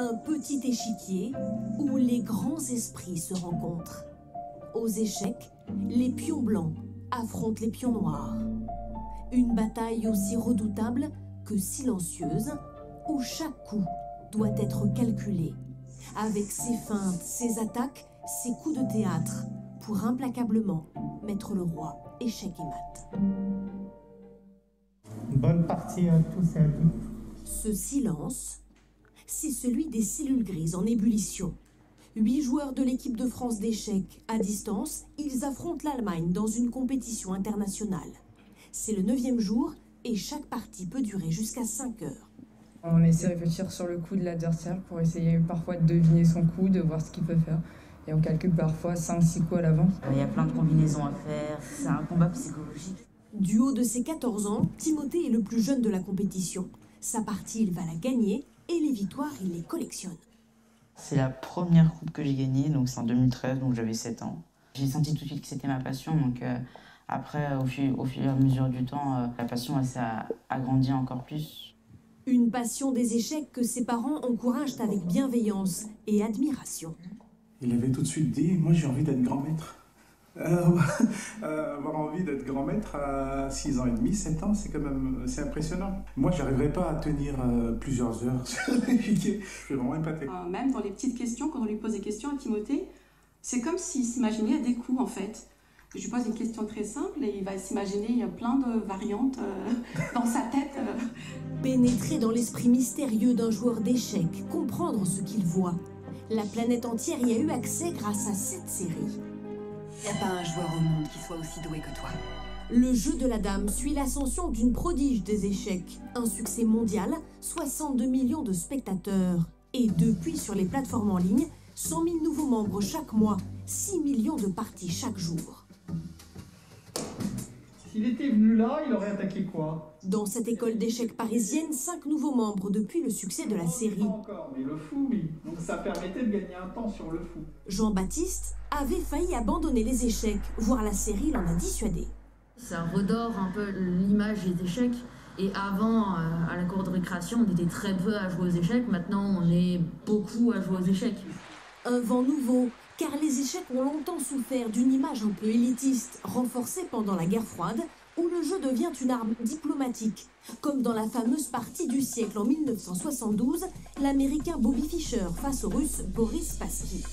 Un petit échiquier où les grands esprits se rencontrent. Aux échecs, les pions blancs affrontent les pions noirs. Une bataille aussi redoutable que silencieuse, où chaque coup doit être calculé, avec ses feintes, ses attaques, ses coups de théâtre, pour implacablement mettre le roi échec et mat. Bonne partie à tous et à toutes. Ce silence, c'est celui des cellules grises en ébullition. 8 joueurs de l'équipe de France d'échecs à distance, ils affrontent l'Allemagne dans une compétition internationale. C'est le 9e jour et chaque partie peut durer jusqu'à 5 heures. On essaie de réfléchir sur le coup de l'adversaire pour essayer parfois de deviner son coup, de voir ce qu'il peut faire. Et on calcule parfois 5-6 coups à l'avance. Il y a plein de combinaisons à faire, c'est un combat psychologique. Du haut de ses 14 ans, Timothée est le plus jeune de la compétition. Sa partie, il va la gagner et les victoires, il les collectionne. C'est la première coupe que j'ai gagnée, donc c'est en 2013, donc j'avais 7 ans. J'ai senti tout de suite que c'était ma passion, donc après, au fur et à mesure du temps, la passion elle s'est agrandie encore plus. Une passion des échecs que ses parents encouragent avec bienveillance et admiration. Il avait tout de suite dit, moi j'ai envie d'être grand maître. Avoir envie d'être grand maître à 6 ans et demi, 7 ans, c'est impressionnant. Moi, j'arriverais pas à tenir plusieurs heures sur l'échiquier. Je suis vraiment épaté. Même dans les petites questions, quand on lui pose des questions à Timothée, c'est comme s'il s'imaginait à des coups en fait. Je lui pose une question très simple et il va s'imaginer plein de variantes dans sa tête. Pénétrer dans l'esprit mystérieux d'un joueur d'échecs, comprendre ce qu'il voit. La planète entière y a eu accès grâce à cette série. Il n'y a pas un joueur au monde qui soit aussi doué que toi. Le jeu de la dame suit l'ascension d'une prodige des échecs. Un succès mondial, 62 millions de spectateurs. Et depuis sur les plateformes en ligne, 100 000 nouveaux membres chaque mois, 6 millions de parties chaque jour. S'il était venu là, il aurait attaqué quoi? Dans cette école d'échecs parisienne, 5 nouveaux membres depuis le succès de la série. Encore, mais le fou, oui. Donc ça permettait de gagner un temps sur le fou. Jean-Baptiste avait failli abandonner les échecs, voire la série l'en a dissuadé. Ça redore un peu l'image des échecs. Et avant, à la cour de récréation, on était très peu à jouer aux échecs. Maintenant, on est beaucoup à jouer aux échecs. Un vent nouveau, car les échecs ont longtemps souffert d'une image un peu élitiste, renforcée pendant la guerre froide, où le jeu devient une arme diplomatique. Comme dans la fameuse partie du siècle en 1972, l'Américain Bobby Fischer face au Russe Boris Spassky.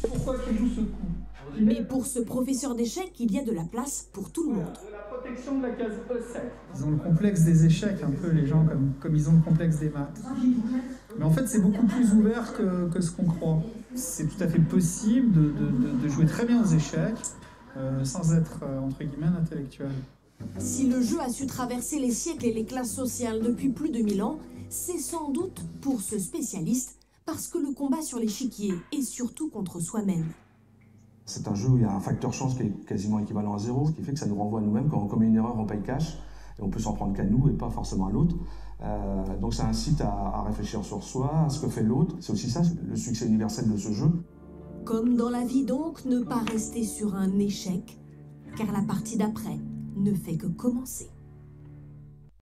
Pourquoi tu joues ce coup? Mais pour ce professeur d'échecs, il y a de la place pour tout le monde. De la protection de la case E7. Ils ont le complexe des échecs, un peu les gens comme ils ont le complexe des maths. Mais en fait, c'est beaucoup plus ouvert que ce qu'on croit. C'est tout à fait possible de jouer très bien aux échecs sans être, entre guillemets, un intellectuel. Si le jeu a su traverser les siècles et les classes sociales depuis plus de 1000 ans, c'est sans doute pour ce spécialiste parce que le combat sur l'échiquier est surtout contre soi-même. C'est un jeu où il y a un facteur chance qui est quasiment équivalent à 0, ce qui fait que ça nous renvoie à nous-mêmes. Quand on commet une erreur, on paye cash, et on peut s'en prendre qu'à nous et pas forcément à l'autre. Donc ça incite à réfléchir sur soi, à ce que fait l'autre. C'est aussi ça, le succès universel de ce jeu. Comme dans la vie donc, ne pas rester sur un échec, car la partie d'après ne fait que commencer.